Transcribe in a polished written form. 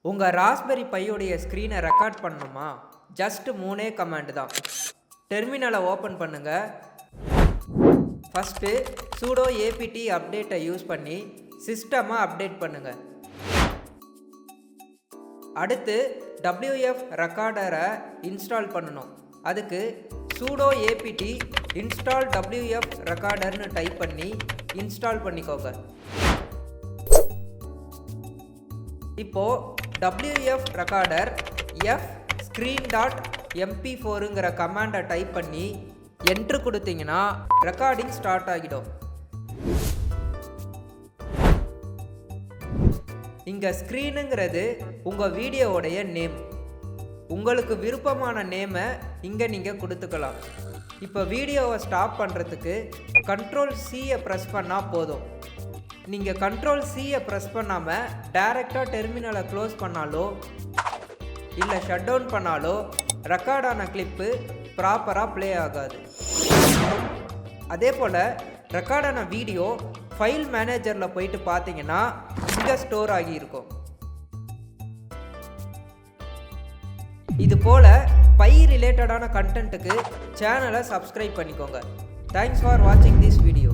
உங்கள் ராஸ்பெரி பையோடைய ஸ்க்ரீனை ரெக்கார்ட் பண்ணணுமா? ஜஸ்ட் 3 கமாண்ட் தான். டெர்மினலை ஓப்பன் பண்ணுங்கள். ஃபஸ்ட்டு sudo apt அப்டேட்டை யூஸ் பண்ணி சிஸ்டமை அப்டேட் பண்ணுங்கள். அடுத்து WF ரெக்கார்டரை இன்ஸ்டால் பண்ணணும். அதுக்கு sudo apt இன்ஸ்டால் WF ரெக்கார்டர்னு டைப் பண்ணி இன்ஸ்டால் பண்ணிக்கோங்க. இப்போது WF ரெக்கார்டர் screen.mp4ங்கிற கமாண்டை டைப் பண்ணி என்ட்ரு கொடுத்தீங்கன்னா ரெக்கார்டிங் ஸ்டார்ட் ஆகிடும். இங்கே ஸ்க்ரீனுங்கிறது உங்கள் வீடியோவுடைய நேம். உங்களுக்கு விருப்பமான நேமை இங்கே நீங்கள் கொடுத்துக்கலாம். இப்போ வீடியோவை ஸ்டாப் பண்ணுறதுக்கு Ctrl+C ப்ரெஸ் பண்ணால் போதும். நீங்கள் Ctrl+C ப்ரெஸ் பண்ணாமல் டைரெக்டாக டெர்மினலை க்ளோஸ் பண்ணாலோ இல்லை ஷட் டவுன் பண்ணாலோ ரெக்கார்டான கிளிப்பு ப்ராப்பராக ப்ளே ஆகாது. அதே போல் ரெக்கார்டான வீடியோ ஃபைல் மேனேஜரில் போயிட்டு பார்த்தீங்கன்னா இங்கே ஸ்டோர் ஆகியிருக்கும். இது போல் பை ரிலேட்டடான கண்டென்ட்டுக்கு சேனலை சப்ஸ்கிரைப் பண்ணிக்கோங்க. தேங்க்ஸ் ஃபார் வாட்சிங் திஸ் வீடியோ.